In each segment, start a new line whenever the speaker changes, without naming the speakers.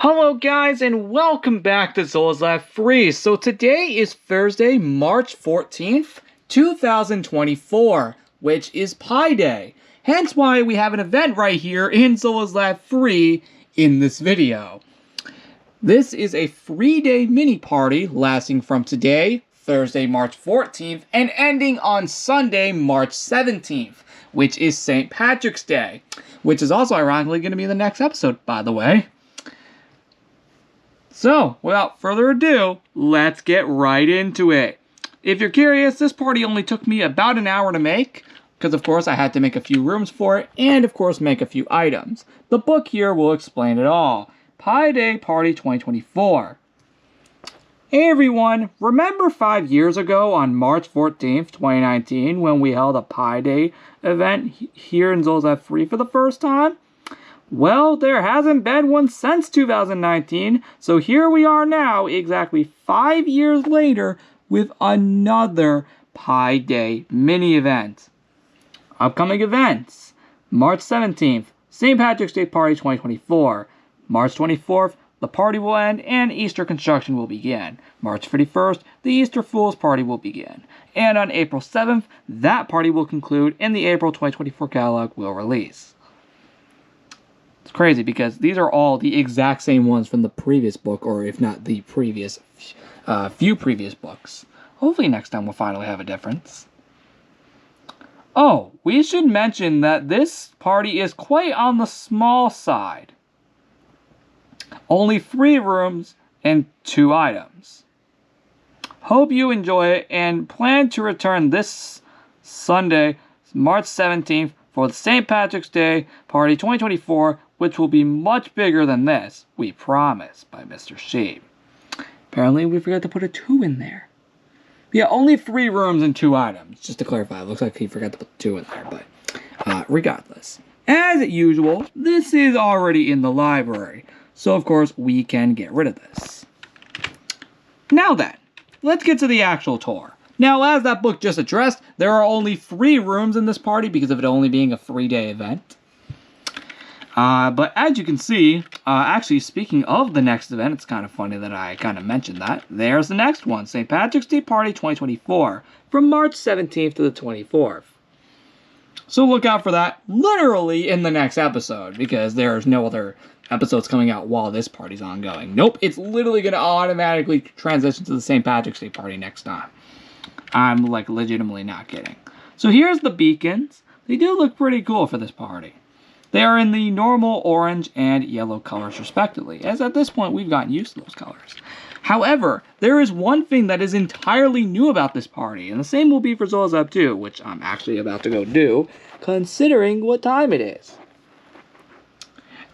Hello guys and welcome back to Zola's Lab Free. So today is Thursday, March 14th, 2024, which is Pi Day. Hence why we have an event right here in Zola's Lab Free in this video. This is a 3-day mini party lasting from today, Thursday, March 14th, and ending on Sunday, March 17th, which is St. Patrick's Day, which is also ironically going to be the next episode, by the way. So, without further ado, let's get right into it. If you're curious, this party only took me about an hour to make, because of course I had to make a few rooms for it, and of course make a few items. The book here will explain it all. Pi Day Party 2024. Hey everyone, remember 5 years ago on March 14th, 2019, when we held a Pi Day event here in Zola's Lab Free for the first time? Well, there hasn't been one since 2019, so here we are now, exactly 5 years later, with another Pi Day mini-event. Upcoming events: March 17th, St. Patrick's Day Party 2024. March 24th, the party will end and Easter construction will begin. March 31st, the Easter Fool's Party will begin. And on April 7th, that party will conclude and the April 2024 catalog will release. It's crazy because these are all the exact same ones from the previous book, or if not the previous few previous books. Hopefully next time we'll finally have a difference. Oh, we should mention that this party is quite on the small side. Only 3 rooms and 2 items. Hope you enjoy it and plan to return this Sunday, March 17th, for the St. Patrick's Day Party 2024, which will be much bigger than this, we promise, by Mr. Sheep. Apparently we forgot to put a 2 in there. Yeah, only 3 rooms and 2 items, just to clarify. It looks like he forgot to put 2 in there, but regardless. As usual, this is already in the library, so of course we can get rid of this. Now then, let's get to the actual tour. Now, as that book just addressed, there are only 3 rooms in this party because of it only being a 3-day event. But as you can see, actually speaking of the next event, it's kind of funny that I kind of mentioned that. There's the next one, St. Patrick's Day Party 2024, from March 17th to the 24th. So look out for that literally in the next episode, because there's no other episodes coming out while this party's ongoing. Nope, it's literally going to automatically transition to the St. Patrick's Day Party next time. I'm like legitimately not kidding. So here's the beacons. They do look pretty cool for this party. They are in the normal orange and yellow colors respectively, as at this point we've gotten used to those colors. However, there is one thing that is entirely new about this party, and the same will be for Zola's Lab 2, which I'm actually about to go do, considering what time it is.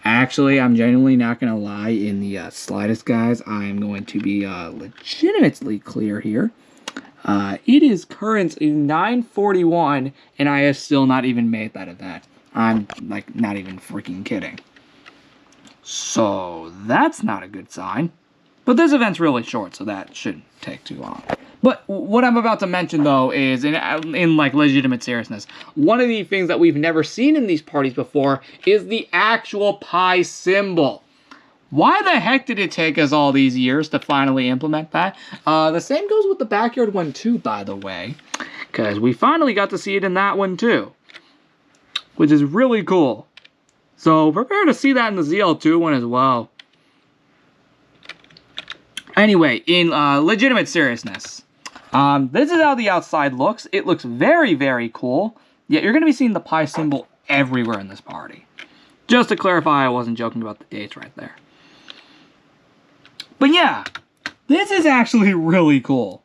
Actually, I'm genuinely not going to lie in the slightest, guys. I'm going to be legitimately clear here. It is currently 9:41, and I have still not even made that event. I'm, like, not even freaking kidding. So, that's not a good sign. But this event's really short, so that shouldn't take too long. But what I'm about to mention, though, is, in like, legitimate seriousness, one of the things that we've never seen in these parties before is the actual Pi symbol. Why the heck did it take us all these years to finally implement that? The same goes with the backyard one, too, by the way. Because we finally got to see it in that one, too. Which is really cool. So prepare to see that in the ZL2 one as well. Anyway, in legitimate seriousness, this is how the outside looks. It looks very, very cool. Yet you're going to be seeing the Pi symbol everywhere in this party. Just to clarify, I wasn't joking about the dates right there. But yeah, this is actually really cool.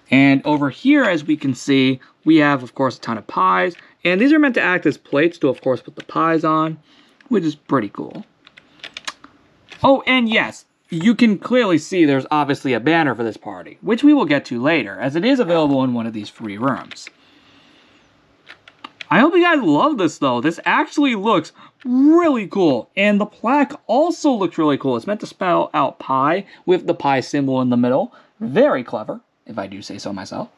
And over here, as we can see, we have, of course, a ton of pies. And these are meant to act as plates to, of course, put the pies on, which is pretty cool. Oh, and yes, you can clearly see there's obviously a banner for this party, which we will get to later, as it is available in one of these free rooms. I hope you guys love this, though. This actually looks really cool. And the plaque also looks really cool. It's meant to spell out Pi with the Pi symbol in the middle. Very clever, if I do say so myself.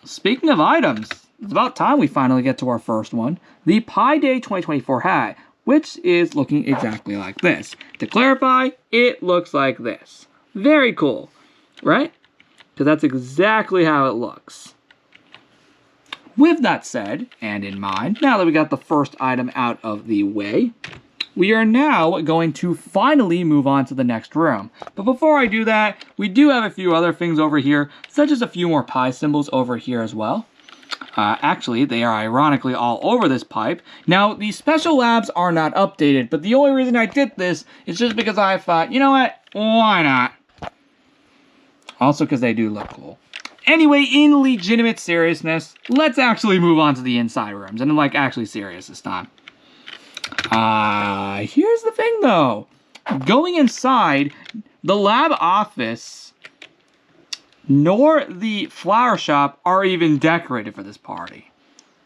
Speaking of items, it's about time we finally get to our first one. The Pi Day 2024 hat, which is looking exactly like this. To clarify, it looks like this. Very cool, right? Because that's exactly how it looks. With that said, and in mind, now that we got the first item out of the way, we are now going to finally move on to the next room. But before I do that, we do have a few other things over here, such as a few more pie symbols over here as well. Actually, they are ironically all over this pipe. Now, the special labs are not updated, but the only reason I did this is just because I thought, you know what, why not? Also because they do look cool. Anyway, in legitimate seriousness, let's actually move on to the inside rooms. And I'm like actually serious this time. Here's the thing though. Going inside, the lab office nor the flower shop are even decorated for this party.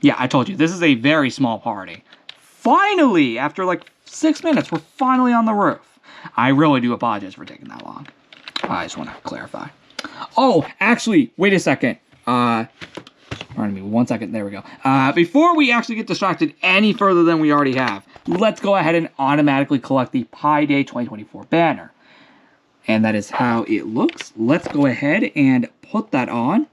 Yeah, I told you, this is a very small party. Finally, after like 6 minutes, we're finally on the roof. I really do apologize for taking that long. I just want to clarify. Oh, actually, wait a second. Pardon me, 1 second. There we go. Before we actually get distracted any further than we already have, let's go ahead and automatically collect the Pi Day 2024 banner. And that is how it looks. Let's go ahead and put that on.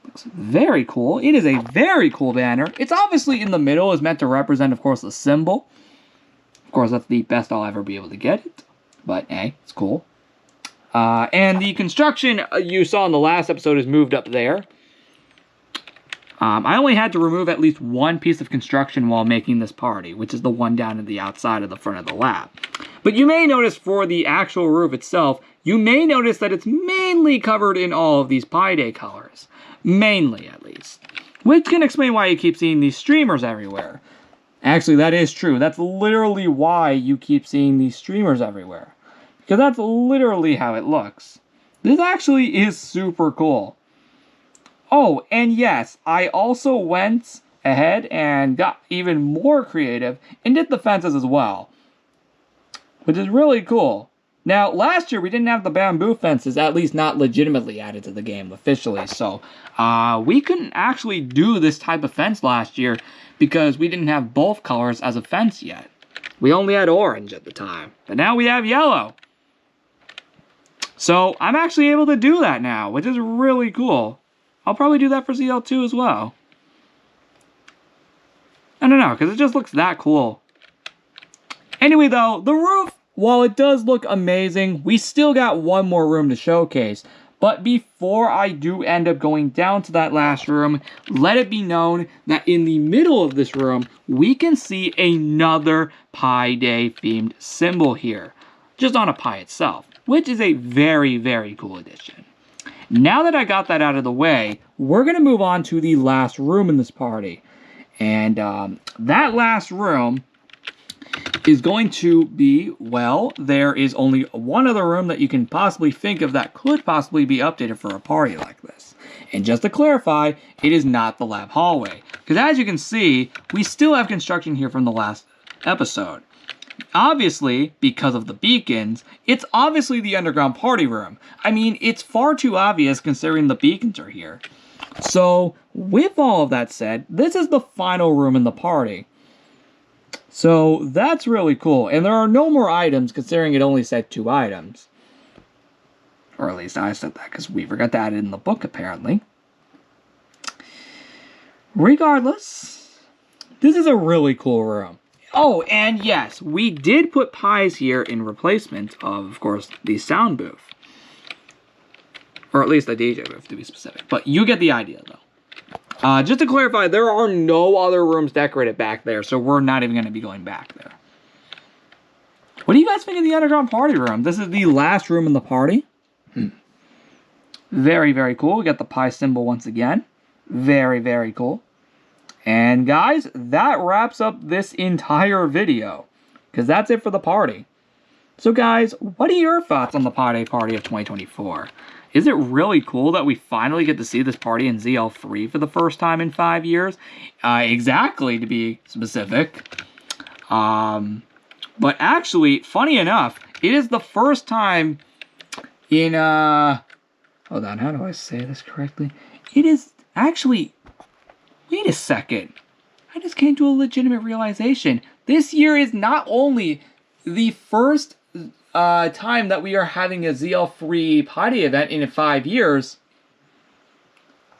Looks very cool. It is a very cool banner. It's obviously in the middle. It's meant to represent, of course, the symbol. Of course, that's the best I'll ever be able to get it. But, hey, it's cool. And the construction you saw in the last episode is moved up there. I only had to remove at least one piece of construction while making this party, which is the one down at the outside of the front of the lab. But you may notice for the actual roof itself, you may notice that it's mainly covered in all of these Pi Day colors. Mainly, at least. Which can explain why you keep seeing these streamers everywhere. Actually, that is true. That's literally why you keep seeing these streamers everywhere. Because that's literally how it looks. This actually is super cool. Oh, and yes, I also went ahead and got even more creative and did the fences as well. Which is really cool. Now, last year we didn't have the bamboo fences, at least not legitimately added to the game officially. So, we couldn't actually do this type of fence last year because we didn't have both colors as a fence yet. We only had orange at the time, but now we have yellow. So, I'm actually able to do that now, which is really cool. I'll probably do that for ZL2 as well. I don't know, because it just looks that cool. Anyway, though, the roof, while it does look amazing, we still got one more room to showcase. But before I do end up going down to that last room, let it be known that in the middle of this room, we can see another Pi Day themed symbol here. Just on a pie itself, which is a very, very cool addition. Now that I got that out of the way, we're going to move on to the last room in this party. And that last room is going to be, well, there is only one other room that you can possibly think of that could possibly be updated for a party like this. And just to clarify, it is not the lab hallway. Because as you can see, we still have construction here from the last episode. Obviously, because of the beacons, it's obviously the underground party room. I mean, it's far too obvious considering the beacons are here. So, with all of that said, this is the final room in the party. So, that's really cool. And there are no more items considering it only said 2 items. Or at least I said that because we forgot to add it in the book apparently. Regardless, this is a really cool room. Oh, and yes, we did put pies here in replacement of course, the sound booth. Or at least the DJ booth, to be specific. But you get the idea, though. Just to clarify, there are no other rooms decorated back there, so we're not even going to be going back there. What do you guys think of the underground party room? This is the last room in the party. Very, very cool. We got the pie symbol once again. Very, very cool. And guys, that wraps up this entire video. Because that's it for the party. So guys, what are your thoughts on the Pi Day Party of 2024? Is it really cool that we finally get to see this party in ZL3 for the first time in 5 years? Exactly, to be specific. But actually, funny enough, it is the first time in, hold on, how do I say this correctly? It is actually, wait a second. I just came to a legitimate realization. This year is not only the first time that we are having a ZL free Pi Day event in 5 years.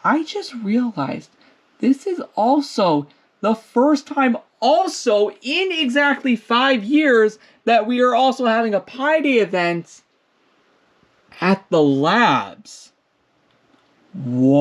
I just realized this is also the first time also in exactly 5 years that we are also having a Pi Day event at the labs. Whoa.